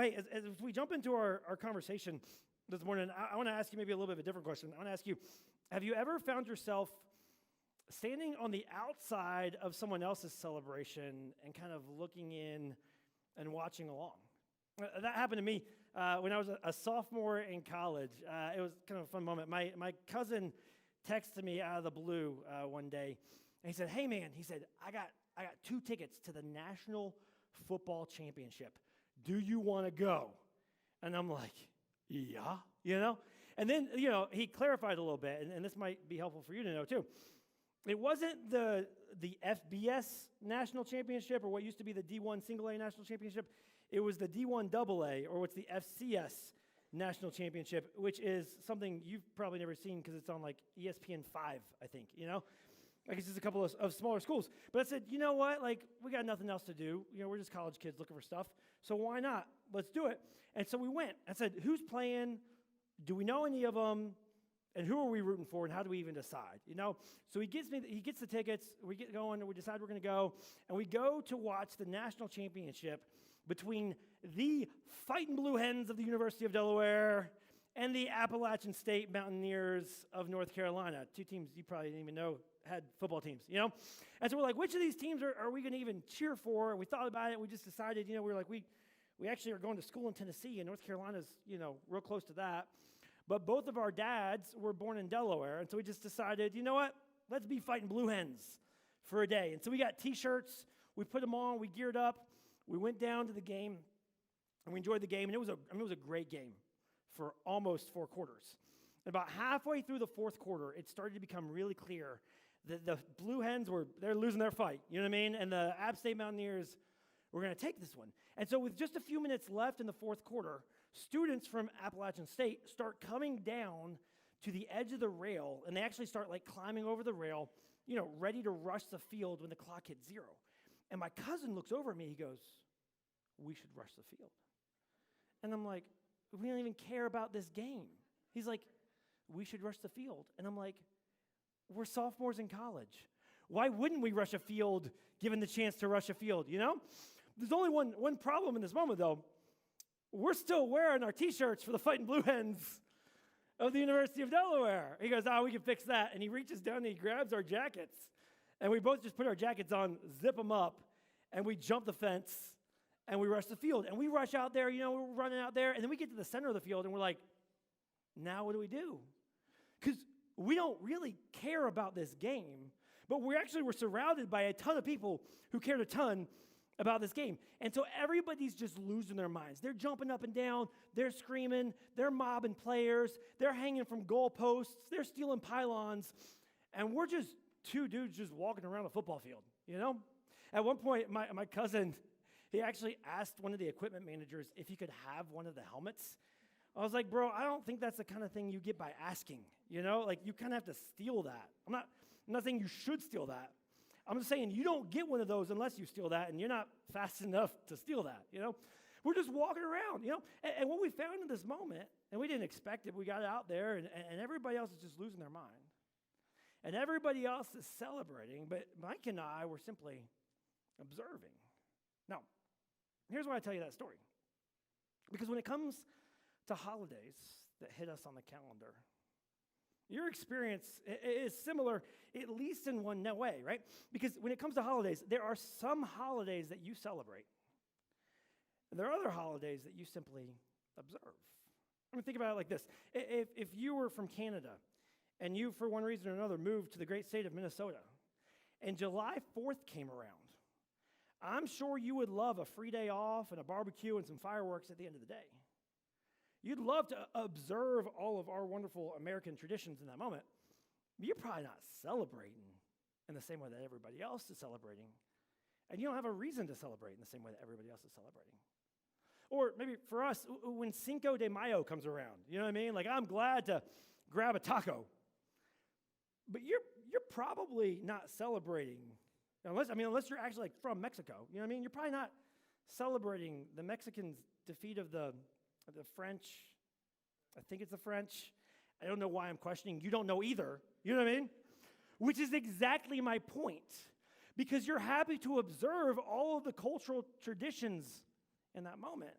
hey, as we jump into our conversation this morning, I want to ask you maybe a little bit of a different question. I want to ask you, have you ever found yourself standing on the outside of someone else's celebration and kind of looking in and watching along? That happened to me when I was a sophomore in college. It was kind of a fun moment. My cousin texted me out of the blue one day, and he said, "Hey man," he said, I got 2 tickets to the National Football Championship. Do you want to go?" And I'm like, "Yeah," And then, he clarified a little bit, and this might be helpful for you to know too. It wasn't the FBS National Championship or what used to be the D1 Single A National Championship. It was the D1 AA, or what's the FCS National Championship, which is something you've probably never seen because it's on like ESPN 5, I think, Like it's just a couple of smaller schools. But I said, you know what? Like, we got nothing else to do. We're just college kids looking for stuff. So why not? Let's do it. And so we went. I said, who's playing? Do we know any of them? And who are we rooting for? And how do we even decide? So he gets the tickets. We get going. And we decide we're going to go. And we go to watch the national championship between the Fighting Blue Hens of the University of Delaware and the Appalachian State Mountaineers of North Carolina. 2 teams you probably didn't even know had football teams, And so we're like, which of these teams are we going to even cheer for? And we thought about it. We just decided, we were like, we actually are going to school in Tennessee, and North Carolina's, real close to that. But both of our dads were born in Delaware, and so we just decided, you know what? Let's be Fighting Blue Hens for a day. And so we got T-shirts. We put them on. We geared up. We went down to the game, and we enjoyed the game. And it was a great game for almost 4 quarters. And about halfway through the 4th quarter, it started to become really clear that the Blue Hens they're losing their fight. You know what I mean? And the App State Mountaineers were going to take this one. And so with just a few minutes left in the 4th quarter, students from Appalachian State start coming down to the edge of the rail, and they actually start like climbing over the rail, ready to rush the field when the clock hits 0. And my cousin looks over at me. He goes, "We should rush the field." And I'm like, "We don't even care about this game." He's like, "We should rush the field." And I'm like, "We're sophomores in college. Why wouldn't we rush a field given the chance to rush a field, There's only one problem in this moment, though. We're still wearing our T-shirts for the Fighting Blue Hens of the University of Delaware. He goes, we can fix that. And he reaches down and he grabs our jackets. And we both just put our jackets on, zip them up, and we jump the fence, and we rush the field. And we rush out there, we're running out there, and then we get to the center of the field, and we're like, now what do we do? Because we don't really care about this game, but we're surrounded by a ton of people who cared a ton about this game. And so everybody's just losing their minds. They're jumping up and down. They're screaming. They're mobbing players. They're hanging from goalposts. They're stealing pylons. And we're just 2 dudes just walking around a football field, At one point, my cousin, he actually asked one of the equipment managers if he could have one of the helmets. I was like, "Bro, I don't think that's the kind of thing you get by asking, Like, you kind of have to steal that. I'm not saying you should steal that. I'm just saying you don't get one of those unless you steal that, and you're not fast enough to steal that, We're just walking around, And what we found in this moment, and we didn't expect it, we got out there, and everybody else is just losing their mind. And everybody else is celebrating, but Mike and I were simply observing. Now, here's why I tell you that story. Because when it comes to holidays that hit us on the calendar, your experience is similar, at least in one way, right? Because when it comes to holidays, there are some holidays that you celebrate. And there are other holidays that you simply observe. I mean, think about it like this. If you were from Canada, and you, for one reason or another, moved to the great state of Minnesota, and July 4th came around, I'm sure you would love a free day off and a barbecue and some fireworks at the end of the day. You'd love to observe all of our wonderful American traditions in that moment, but you're probably not celebrating in the same way that everybody else is celebrating, and you don't have a reason to celebrate in the same way that everybody else is celebrating. Or maybe for us, when Cinco de Mayo comes around, you know what I mean? Like, I'm glad to grab a taco. But you're probably not celebrating, unless you're actually like from Mexico. You know what I mean? You're probably not celebrating the Mexicans' defeat of the French. I think it's the French. I don't know why I'm questioning. You don't know either. You know what I mean? Which is exactly my point. Because you're happy to observe all of the cultural traditions in that moment.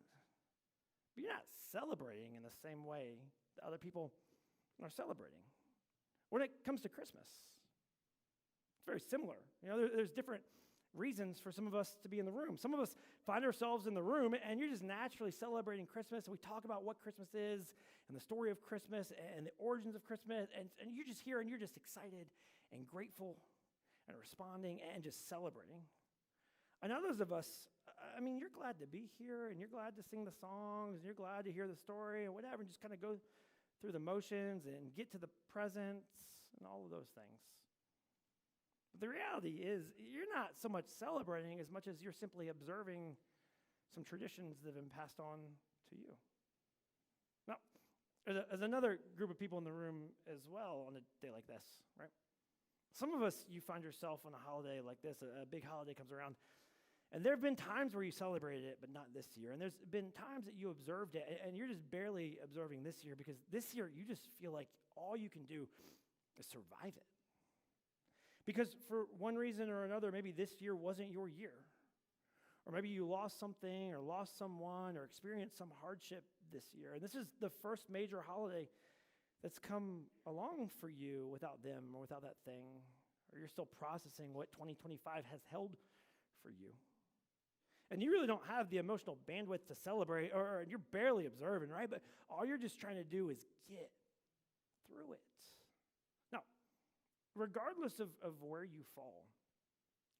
you're not celebrating in the same way that other people are celebrating. When it comes to Christmas, it's very similar. There's different reasons for some of us to be in the room. Some of us find ourselves in the room and you're just naturally celebrating Christmas, and we talk about what Christmas is and the story of Christmas and the origins of Christmas, and you're just here and you're just excited and grateful and responding and just celebrating. And others of us, you're glad to be here and you're glad to sing the songs and you're glad to hear the story and whatever, and just kind of go through the motions and get to the presents and all of those things. But the reality is, you're not so much celebrating as much as you're simply observing some traditions that have been passed on to you. Now, there's another group of people in the room as well on a day like this, right? Some of us, you find yourself on a holiday like this, a big holiday comes around, and there have been times where you celebrated it, but not this year. And there's been times that you observed it, and you're just barely observing this year, because this year you just feel like all you can do is survive it. Because for one reason or another, maybe this year wasn't your year. Or maybe you lost something or lost someone or experienced some hardship this year. And this is the first major holiday that's come along for you without them or without that thing. Or you're still processing what 2025 has held for you. And you really don't have the emotional bandwidth to celebrate, or you're barely observing, right? But all you're just trying to do is get through it. Now, regardless of where you fall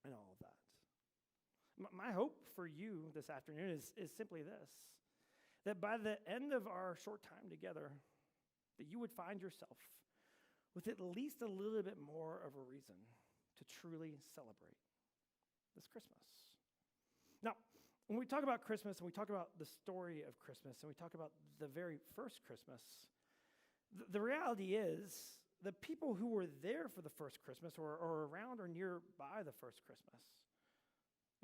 in all of that, my hope for you this afternoon is simply this: that by the end of our short time together, that you would find yourself with at least a little bit more of a reason to truly celebrate this Christmas. Now, when we talk about Christmas and we talk about the story of Christmas and we talk about the very first Christmas, the reality is the people who were there for the first Christmas or around or nearby the first Christmas,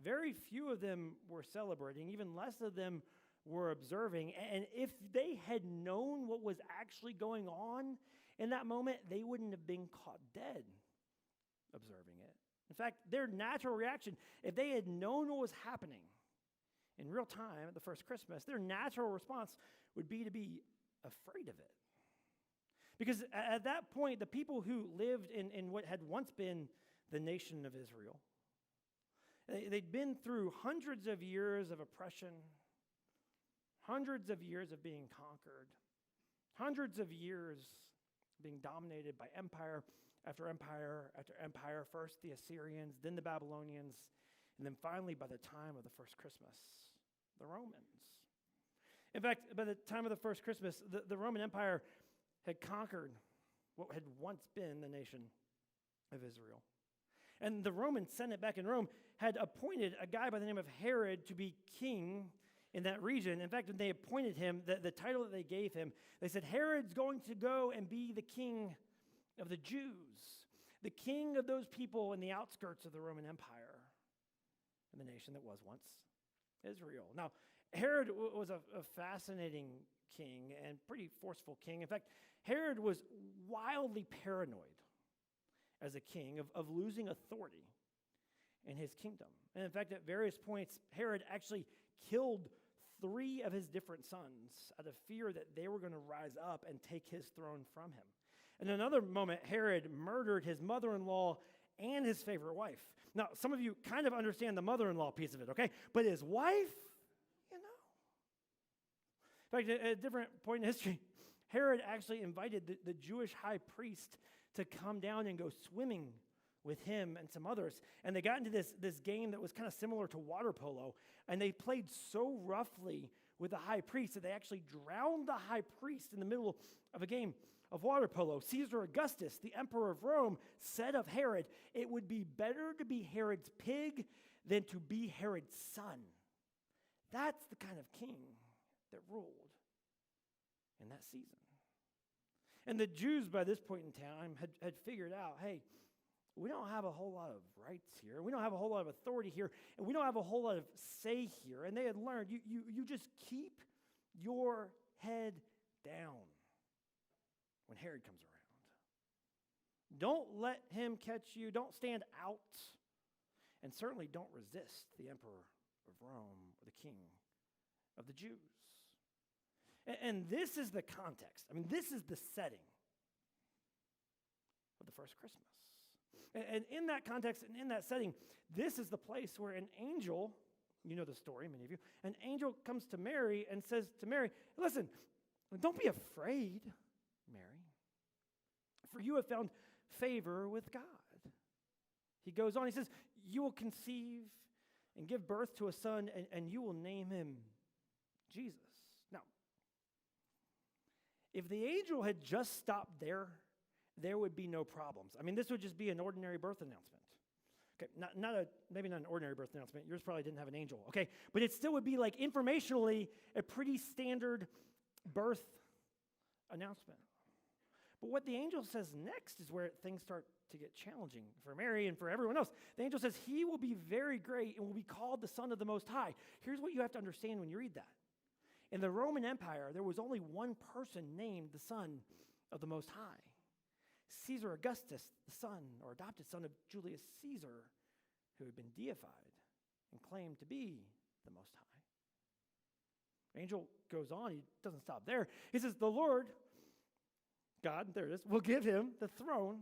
very few of them were celebrating, even less of them were observing. And if they had known what was actually going on in that moment, they wouldn't have been caught dead observing it. In fact, their natural reaction, if they had known what was happening in real time at the first Christmas, their natural response would be to be afraid of it. Because at that point, the people who lived in what had once been the nation of Israel, they'd been through hundreds of years of oppression, hundreds of years of being conquered, hundreds of years being dominated by empire after empire after empire, first the Assyrians, then the Babylonians, and then finally, by the time of the first Christmas, the Romans. In fact, by the time of the first Christmas, the Roman Empire had conquered what had once been the nation of Israel. And the Roman Senate back in Rome had appointed a guy by the name of Herod to be king in that region. In fact, when they appointed him, the title that they gave him, they said, Herod's going to go and be the king of the Jews, the king of those people in the outskirts of the Roman Empire, in the nation that was once Israel. Now, Herod was a fascinating king and pretty forceful king. In fact, Herod was wildly paranoid as a king of losing authority in his kingdom. And in fact, at various points, Herod actually killed 3 of his different sons out of fear that they were going to rise up and take his throne from him. In another moment, Herod murdered his mother-in-law and his favorite wife. Now, some of you kind of understand the mother-in-law piece of it, okay? But his wife, In fact, at a different point in history, Herod actually invited the Jewish high priest to come down and go swimming with him and some others. And they got into this game that was kind of similar to water polo. And they played so roughly with the high priest that they actually drowned the high priest in the middle of a game of water polo. Caesar Augustus, the emperor of Rome, said of Herod, it would be better to be Herod's pig than to be Herod's son. That's the kind of king that ruled in that season. And the Jews, by this point in time, had figured out, hey, we don't have a whole lot of rights here. We don't have a whole lot of authority here. And we don't have a whole lot of say here. And they had learned, you just keep your head down when Herod comes around. Don't let him catch you. Don't stand out. And certainly don't resist the emperor of Rome or the king of the Jews. And this is the context. I mean, this is the setting of the first Christmas. And in that context and in that setting, this is the place where an angel, you know the story, many of you, an angel comes to Mary and says to Mary, listen, don't be afraid, Mary, for you have found favor with God. He goes on, he says, you will conceive and give birth to a son, and you will name him Jesus. Now, if the angel had just stopped there, there would be no problems. I mean, this would just be an ordinary birth announcement. Okay, maybe not an ordinary birth announcement. Yours probably didn't have an angel, okay? But it still would be like informationally a pretty standard birth announcement. But what the angel says next is where things start to get challenging for Mary and for everyone else. The angel says, he will be very great and will be called the Son of the Most High. Here's what you have to understand when you read that. In the Roman Empire, there was only one person named the Son of the Most High. Caesar Augustus, the son or adopted son of Julius Caesar, who had been deified and claimed to be the Most High. The angel goes on, he doesn't stop there. He says, the Lord, God, there it is, will give him the throne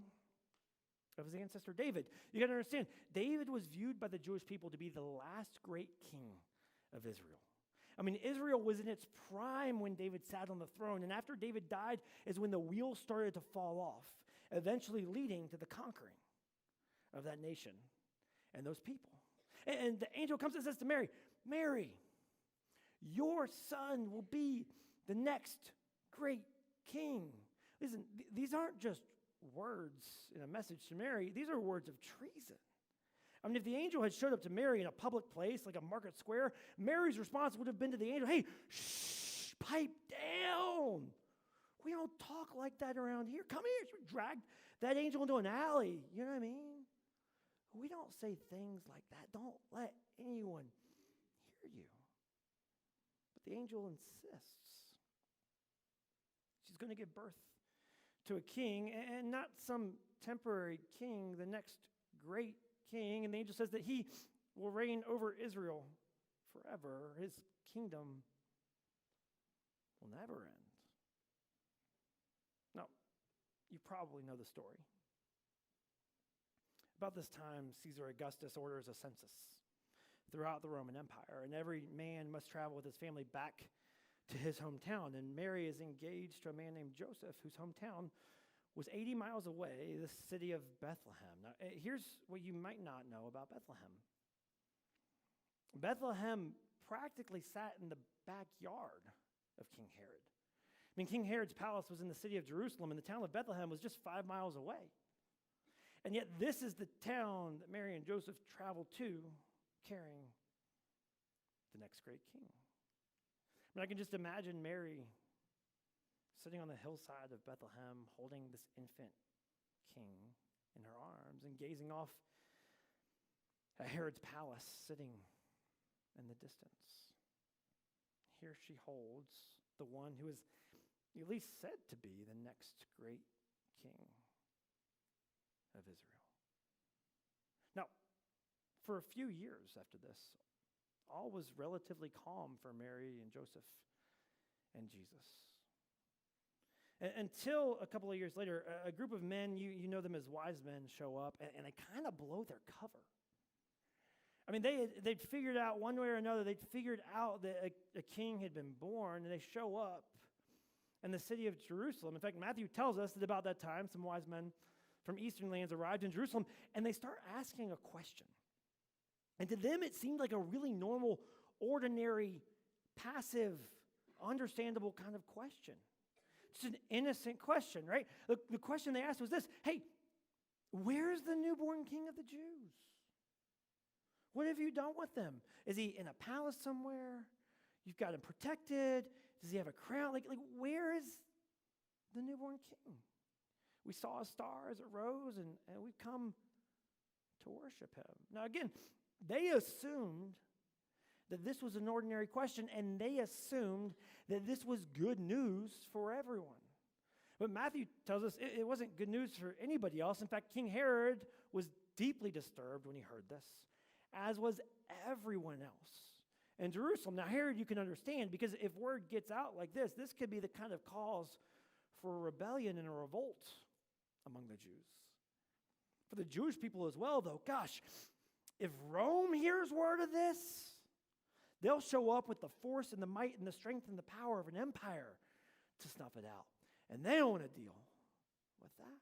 of his ancestor David. You got to understand, David was viewed by the Jewish people to be the last great king of Israel. I mean, Israel was in its prime when David sat on the throne, and after David died is when the wheels started to fall off, eventually leading to the conquering of that nation and those people. And the angel comes and says to Mary, Mary, your son will be the next great king. Listen, these aren't just words in a message to Mary. These are words of treason. I mean, if the angel had showed up to Mary in a public place, like a market square, Mary's response would have been to the angel, hey, shh, pipe down. We don't talk like that around here. Come here. She dragged that angel into an alley. You know what I mean? We don't say things like that. Don't let anyone hear you. But the angel insists. She's going to give birth to a king, and not some temporary king, the next great king. And the angel says that he will reign over Israel forever. His kingdom will never end. Now, you probably know the story. About this time, Caesar Augustus orders a census throughout the Roman Empire, and every man must travel with his family back to his hometown. And Mary is engaged to a man named Joseph, whose hometown was 80 miles away, the city of Bethlehem. Now, here's what you might not know about Bethlehem. Bethlehem practically sat in the backyard of King Herod. I mean, King Herod's palace was in the city of Jerusalem, and the town of Bethlehem was just 5 miles away. And yet this is the town that Mary and Joseph traveled to, carrying the next great king. I mean, I can just imagine Mary sitting on the hillside of Bethlehem, holding this infant king in her arms and gazing off at Herod's palace, sitting in the distance. Here she holds the one who is at least said to be the next great king of Israel. Now, for a few years after this, all was relatively calm for Mary and Joseph and Jesus. Until a couple of years later, a group of men, you know them as wise men, show up, and they kind of blow their cover. I mean, they'd figured out one way or another, they'd figured out that a king had been born, and they show up in the city of Jerusalem. In fact, Matthew tells us that about that time, some wise men from eastern lands arrived in Jerusalem, and they start asking a question. And to them, it seemed like a really normal, ordinary, passive, understandable kind of question. Just an innocent question, right? The question they asked was this: hey, where's the newborn king of the Jews? What have you done with him? Is he in a palace somewhere? You've got him protected? Does he have a crown? Like where is the newborn king? We saw a star as it rose, and we've come to worship him. Now again, they assumed that this was an ordinary question, and they assumed that this was good news for everyone. But Matthew tells us it wasn't good news for anybody else. In fact, King Herod was deeply disturbed when he heard this, as was everyone else. in Jerusalem. Now, Herod, you can understand, because if word gets out like this could be the kind of cause for a rebellion and a revolt among the Jews. For the Jewish people as well, though, gosh, if Rome hears word of this, they'll show up with the force and the might and the strength and the power of an empire to snuff it out. And they don't want to deal with that.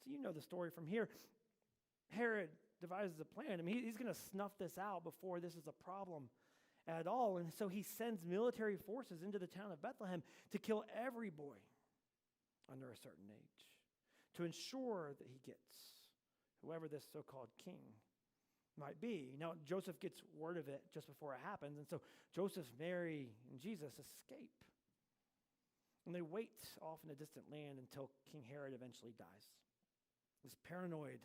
So you know the story from here. Herod devises a plan. I mean, he's going to snuff this out before this is a problem at all. And so he sends military forces into the town of Bethlehem to kill every boy under a certain age, to ensure that he gets whoever this so-called king might be. Now, Joseph gets word of it just before it happens, and so Joseph, Mary, and Jesus escape. And they wait off in a distant land until King Herod eventually dies. This paranoid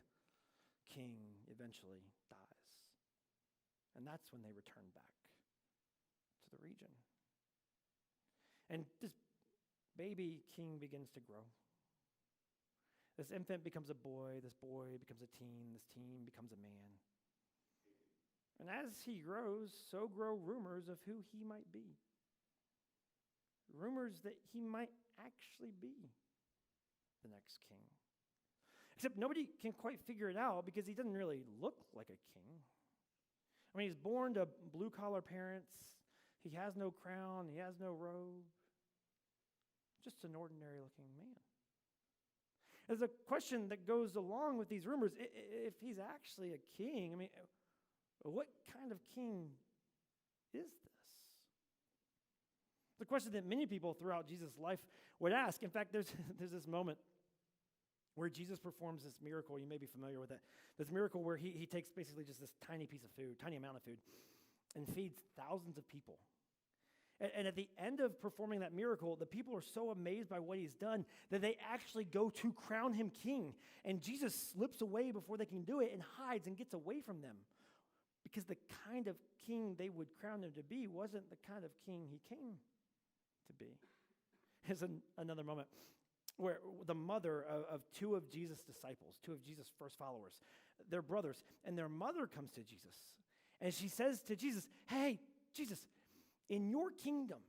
king eventually dies. And that's when they return back to the region. And this baby king begins to grow. This infant becomes a boy, this boy becomes a teen, this teen becomes a man. And as he grows, so grow rumors of who he might be. Rumors that he might actually be the next king. Except nobody can quite figure it out because he doesn't really look like a king. I mean, he's born to blue-collar parents. He has no crown. He has no robe. Just an ordinary-looking man. There's a question that goes along with these rumors. If he's actually a king, I mean, what kind of king is this? It's a question that many people throughout Jesus' life would ask. In fact, there's this moment where Jesus performs this miracle. You may be familiar with it. This miracle where he takes basically just this tiny piece of food, tiny amount of food, and feeds thousands of people. And at the end of performing that miracle, the people are so amazed by what he's done that they actually go to crown him king. And Jesus slips away before they can do it and hides and gets away from them. Because the kind of king they would crown him to be wasn't the kind of king he came to be. Here's another moment where the mother of two of Jesus' disciples, two of Jesus' first followers, they're brothers, and their mother comes to Jesus. And she says to Jesus, "Hey, Jesus, in your kingdom,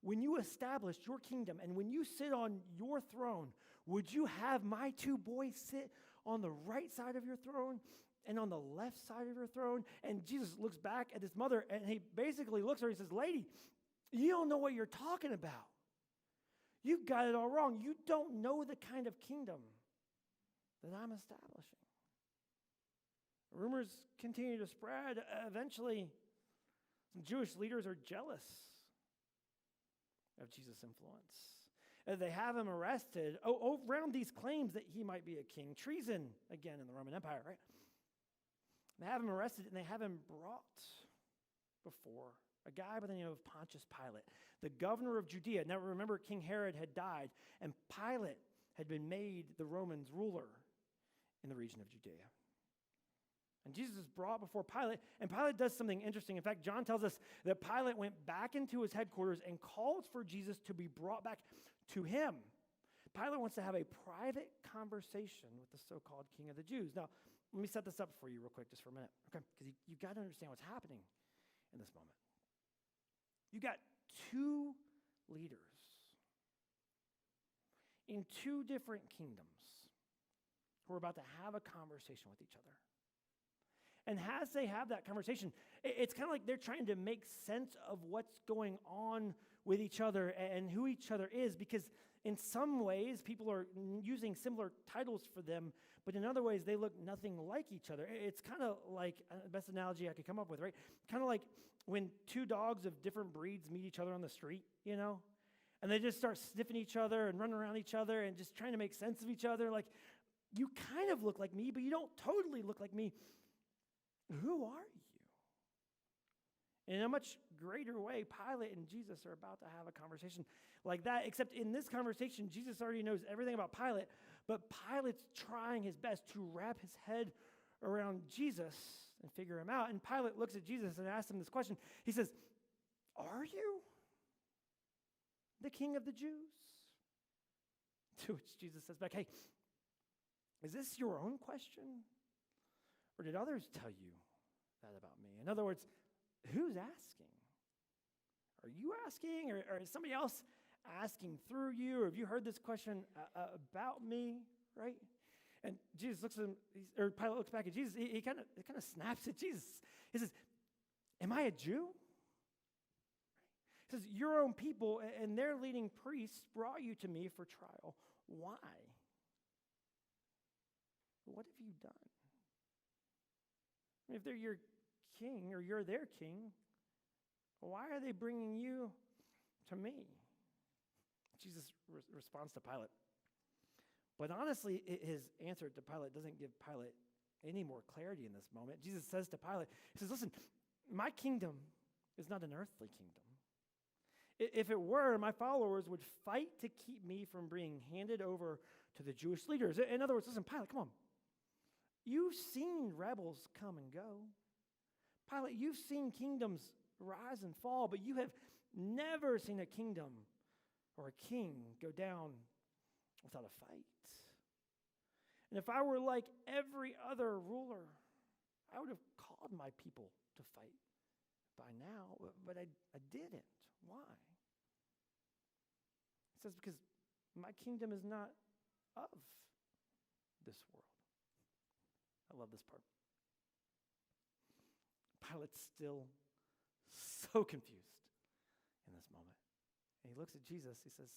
when you establish your kingdom and when you sit on your throne, would you have my two boys sit on the right side of your throne and on the left side of your throne?" And Jesus looks back at his mother and he basically looks at her and says, "Lady, you don't know what you're talking about. You've got it all wrong. You don't know the kind of kingdom that I'm establishing." Rumors continue to spread. Eventually, some Jewish leaders are jealous of Jesus' influence. They have him arrested around these claims that he might be a king. Treason, again, in the Roman Empire, right? They have him arrested and they have him brought before a guy by the name of Pontius Pilate, the governor of Judea. Now remember, King Herod had died, and Pilate had been made the Romans' ruler in the region of Judea. And Jesus is brought before Pilate, and Pilate does something interesting. In fact, John tells us that Pilate went back into his headquarters and called for Jesus to be brought back to him. Pilate wants to have a private conversation with the so-called king of the Jews. Now, let me set this up for you real quick, just for a minute, okay? Because you've got to understand what's happening in this moment. You got two leaders in two different kingdoms who are about to have a conversation with each other. And as they have that conversation, it's kind of like they're trying to make sense of what's going on with each other and who each other is, because in some ways, people are using similar titles for them, but in other ways, they look nothing like each other. It's kind of like, the best analogy I could come up with, right? Kind of like when two dogs of different breeds meet each other on the street, you know? And they just start sniffing each other and running around each other and just trying to make sense of each other. Like, you kind of look like me, but you don't totally look like me. Who are you? In a much greater way, Pilate and Jesus are about to have a conversation like that, except in this conversation, Jesus already knows everything about Pilate, but Pilate's trying his best to wrap his head around Jesus and figure him out. And Pilate looks at Jesus and asks him this question. He says, "Are you the king of the Jews?" To which Jesus says back, "Hey, is this your own question? Or did others tell you that about me?" In other words, who's asking? Are you asking, or is somebody else asking through you? Or have you heard this question about me, right? And Jesus looks at him, or Pilate looks back at Jesus. He kind of snaps at Jesus. He says, am I a Jew? He says, your own people and their leading priests brought you to me for trial. Why? What have you done? I mean, if they're your king or you're their king, why are they bringing you to me? Jesus responds to Pilate. But honestly, his answer to Pilate doesn't give Pilate any more clarity in this moment. Jesus says to Pilate, he says, listen, my kingdom is not an earthly kingdom. If it were, my followers would fight to keep me from being handed over to the Jewish leaders. In other words, listen, Pilate, come on. You've seen rebels come and go. Pilate, you've seen kingdoms rise and fall, but you have never seen a kingdom or a king go down without a fight. And if I were like every other ruler, I would have called my people to fight by now, but I didn't. Why? It says, because my kingdom is not of this world. I love this part. Pilate's still so confused in this moment. And he looks at Jesus, he says,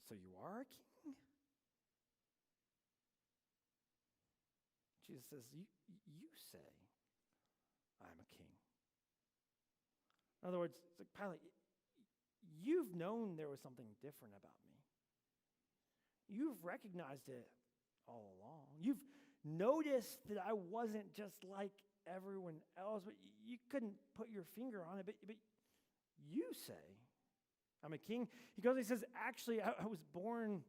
so you are a king? Jesus says, you say I'm a king. In other words, it's like, Pilate, you've known there was something different about me. You've recognized it all along. You've noticed that I wasn't just like everyone else, but you couldn't put your finger on it, but you say I'm a king. He goes and he says, actually, I was born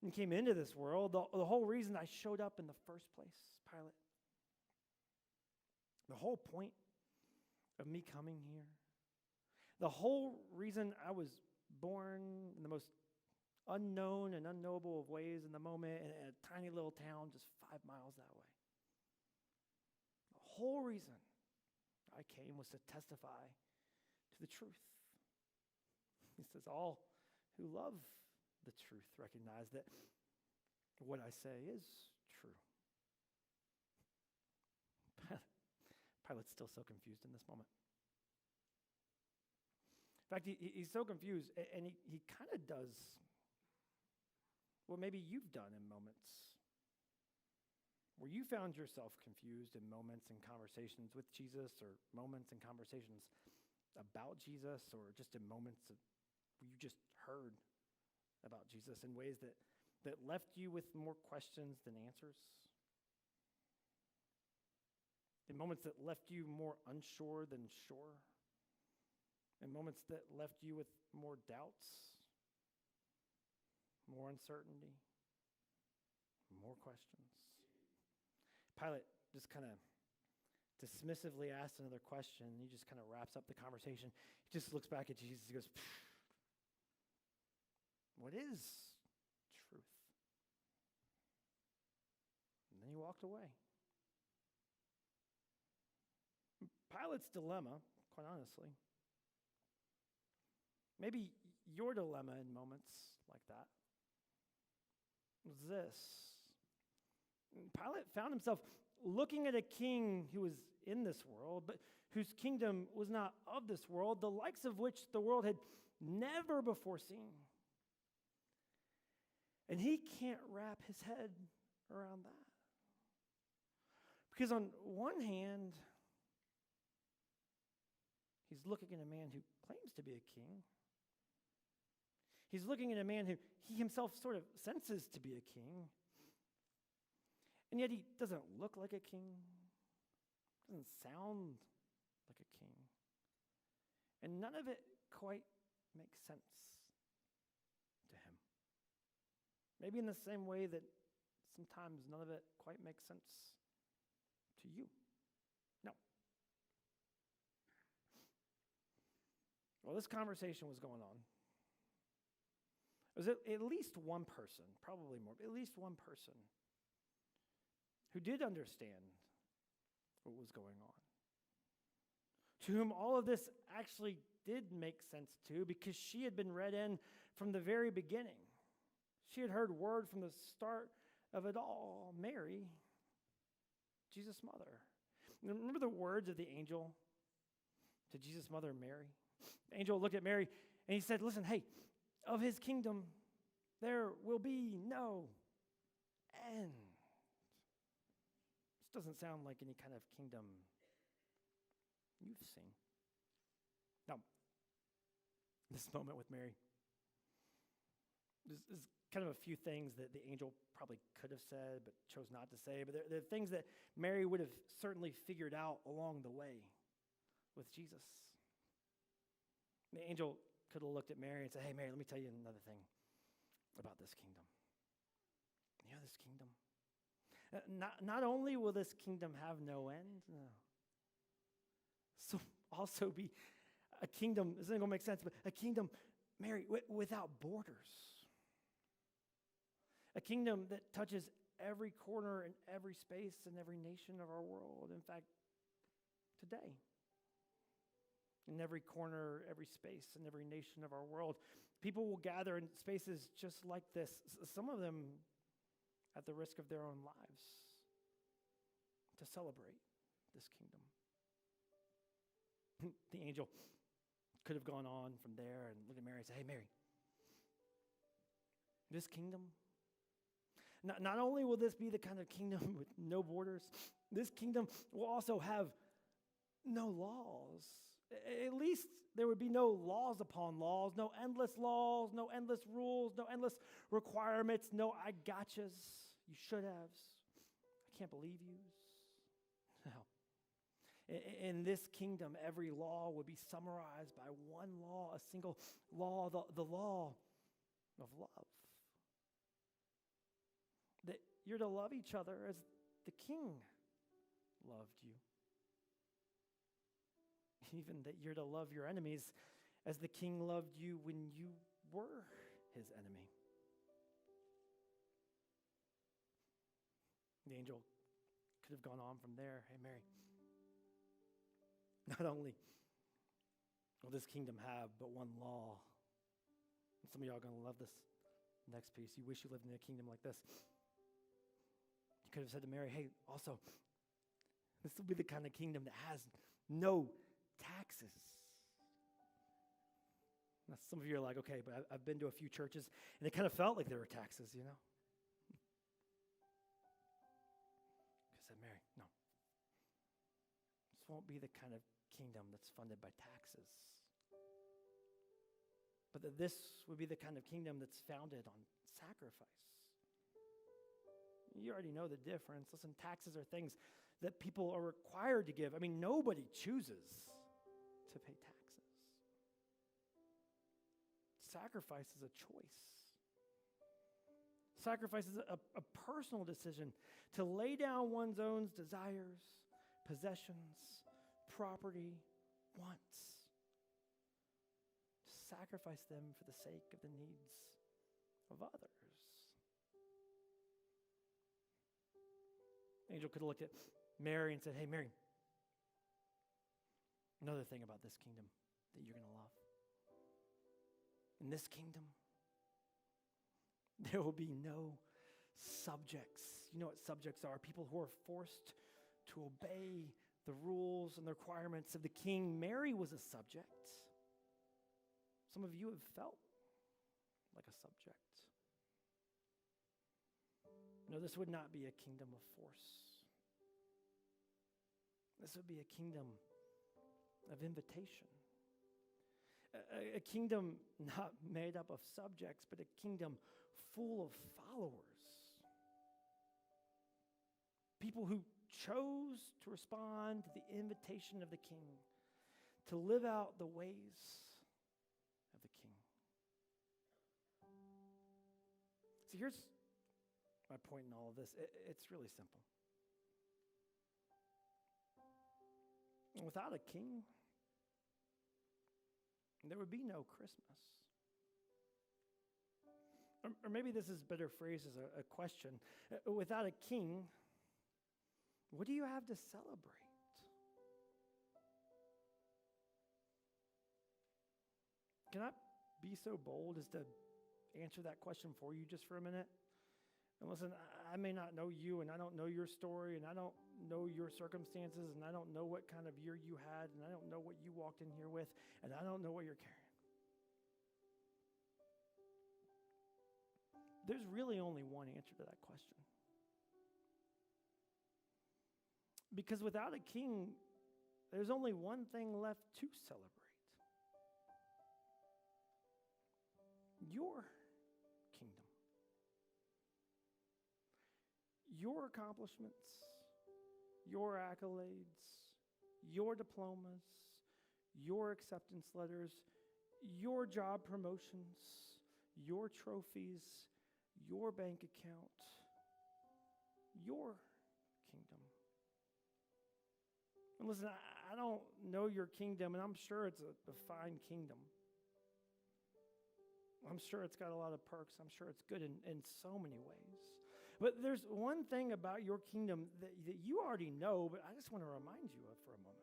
and came into this world. The whole reason I showed up in the first place, Pilate, the whole point of me coming here, the whole reason I was born in the most unknown and unknowable of ways in the moment in a tiny little town just 5 miles that way. The whole reason I came was to testify to the truth. He says, all who love the truth recognize that what I say is true. Pilate's still so confused in this moment. In fact, he's so confused, and he kind of does what maybe you've done in moments where you found yourself confused in moments and conversations with Jesus, or moments and conversations about Jesus, or just in moments where you just heard about Jesus in ways that left you with more questions than answers. In moments that left you more unsure than sure. In moments that left you with more doubts, more uncertainty, more questions. Pilate just kind of dismissively asks another question, and he just kind of wraps up the conversation. He just looks back at Jesus and goes, what is truth? And then he walked away. Pilate's dilemma, quite honestly, maybe your dilemma in moments like that was this. Pilate found himself looking at a king who was in this world, but whose kingdom was not of this world, the likes of which the world had never before seen. And he can't wrap his head around that. Because on one hand, he's looking at a man who claims to be a king. He's looking at a man who he himself sort of senses to be a king. And yet he doesn't look like a king, doesn't sound like a king. And none of it quite makes sense to him. Maybe in the same way that sometimes none of it quite makes sense to you. No. Well, this conversation was going on. It was at least one person, probably more, but at least one person who did understand what was going on. to whom all of this actually did make sense to because she had been read in from the very beginning. She had heard word from the start of it all. Mary, Jesus' mother. Remember the words of the angel to Jesus' mother, Mary? The angel looked at Mary and he said, listen, hey, of his kingdom there will be no end. This doesn't sound like any kind of kingdom you've seen. Now, this moment with Mary, there's kind of a few things that the angel probably could have said but chose not to say, but they're things that Mary would have certainly figured out along the way with Jesus. The angel could have looked at Mary and said, hey, Mary, let me tell you another thing about this kingdom. You know this kingdom? Not only will this kingdom have no end, so also be a kingdom, this isn't going to make sense, but a kingdom, Mary, without borders. A kingdom that touches every corner and every space and every nation of our world. In fact, today, in every corner, every space, and every nation of our world, people will gather in spaces just like this, some of them at the risk of their own lives, to celebrate this kingdom. The angel could have gone on from there and looked at Mary and said, hey, Mary, this kingdom, not only will this be the kind of kingdom with no borders, this kingdom will also have no laws. At least there would be no laws upon laws, no endless laws, no endless rules, no endless requirements, no I gotchas, you should haves, I can't believe yous. No. In this kingdom, every law would be summarized by one law, a single law, the law of love. That you're to love each other as the King loved you. Even that you're to love your enemies as the King loved you when you were his enemy. The angel could have gone on from there. Hey, Mary, not only will this kingdom have but one law, and some of y'all are going to love this next piece. You wish you lived in a kingdom like this. You could have said to Mary, hey, also, this will be the kind of kingdom that has no taxes. Now, some of you are like, okay, but I've been to a few churches, and it kind of felt like there were taxes, you know? I said, Mary, no. This won't be the kind of kingdom that's funded by taxes. But that this would be the kind of kingdom that's founded on sacrifice. You already know the difference. Listen, taxes are things that people are required to give. I mean, nobody chooses to pay taxes. Sacrifice is a choice. Sacrifice is a personal decision to lay down one's own desires, possessions, property, wants. To sacrifice them for the sake of the needs of others. The angel could have looked at Mary and said, hey, Mary, another thing about this kingdom that you're going to love. In this kingdom, there will be no subjects. You know what subjects are? People who are forced to obey the rules and the requirements of the king. Mary was a subject. Some of you have felt like a subject. No, this would not be a kingdom of force. This would be a kingdom of invitation. A kingdom not made up of subjects, but a kingdom full of followers. People who chose to respond to the invitation of the king, to live out the ways of the king. See, here's my point in all of this. It's really simple. Without a king, there would be no Christmas. Or maybe this is better phrased as a question. Without a king, what do you have to celebrate? Can I be so bold as to answer that question for you just for a minute? And listen, I may not know you, and I don't know your story, and I don't know your circumstances, and I don't know what kind of year you had, and I don't know what you walked in here with, and I don't know what you're carrying. There's really only one answer to that question. Because without a king, there's only one thing left to celebrate. Your kingdom. Your accomplishments, your accolades, your diplomas, your acceptance letters, your job promotions, your trophies, your bank account, your kingdom. And listen, I don't know your kingdom, and I'm sure it's a fine kingdom. I'm sure it's got a lot of perks. I'm sure it's good in so many ways. But there's one thing about your kingdom that you already know, but I just want to remind you of for a moment.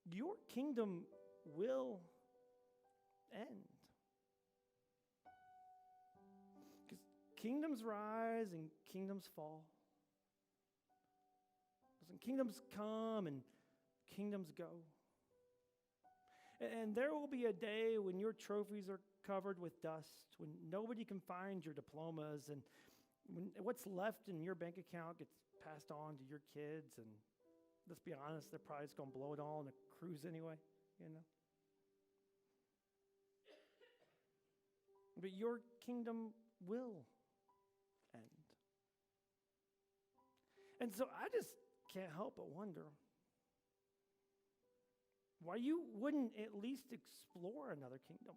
Your kingdom will end. Because kingdoms rise and kingdoms fall. Listen, kingdoms come and kingdoms go. And there will be a day when your trophies are covered with dust, when nobody can find your diplomas, and when what's left in your bank account gets passed on to your kids, and let's be honest, they're probably just going to blow it all on a cruise anyway, you know. But your kingdom will end. And so I just can't help but wonder why you wouldn't at least explore another kingdom.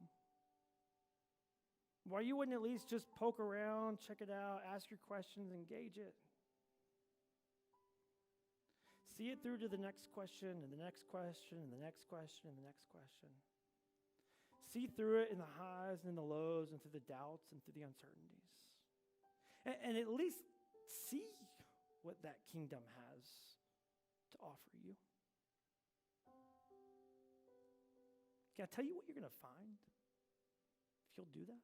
Why you wouldn't at least just poke around, check it out, ask your questions, engage it. See it through to the next question, and the next question, and the next question, and the next question. See through it in the highs and in the lows, and through the doubts and through the uncertainties. And at least see what that kingdom has to offer you. Can I tell you what you're going to find if you'll do that?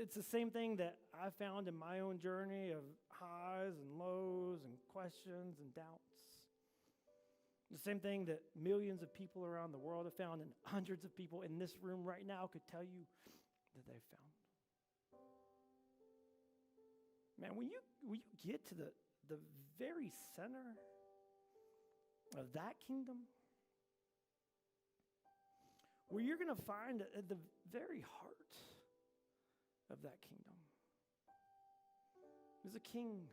It's the same thing that I found in my own journey of highs and lows and questions and doubts. The same thing that millions of people around the world have found, and hundreds of people in this room right now could tell you that they've found. Man, when you get to the very center of that kingdom, where you're going to find at the very heart of that kingdom is a king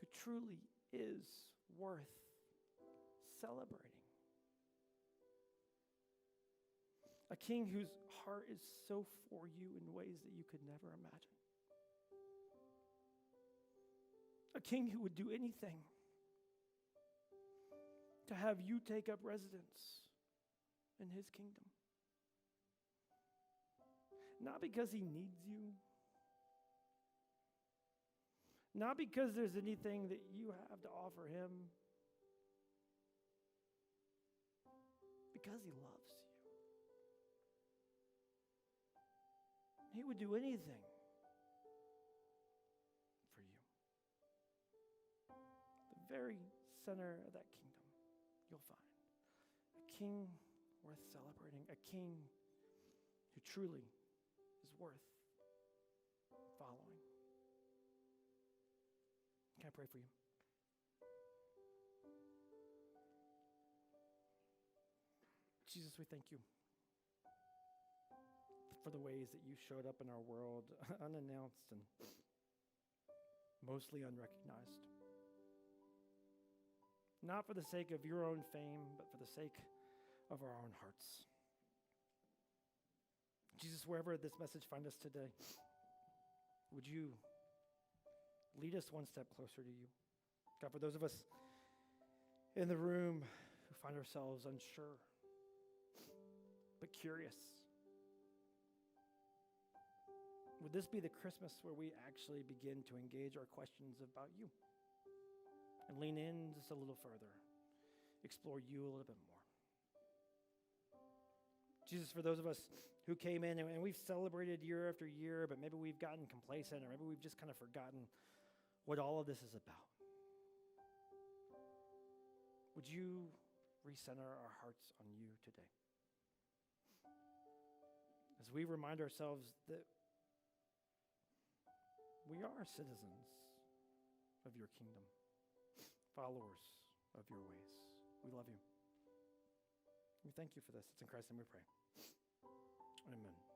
who truly is worth celebrating. A king whose heart is so for you in ways that you could never imagine. A king who would do anything to have you take up residence in his kingdom. Not because he needs you. Not because there's anything that you have to offer him. Because he loves you. He would do anything for you. The very center of that kingdom, you'll find a king worth celebrating, a king who truly is worth following. Can I pray for you? Jesus, we thank you for the ways that you showed up in our world unannounced and mostly unrecognized. Not for the sake of your own fame, but for the sake of our own hearts. Jesus, wherever this message finds us today, would you lead us one step closer to you? God, for those of us in the room who find ourselves unsure, but curious, would this be the Christmas where we actually begin to engage our questions about you and lean in just a little further, explore you a little bit more. Jesus, for those of us who came in and we've celebrated year after year, but maybe we've gotten complacent or maybe we've just kind of forgotten what all of this is about, would you recenter our hearts on you today? As we remind ourselves that we are citizens of your kingdom, followers of your ways. We love you. We thank you for this. It's in Christ's name we pray. Amen.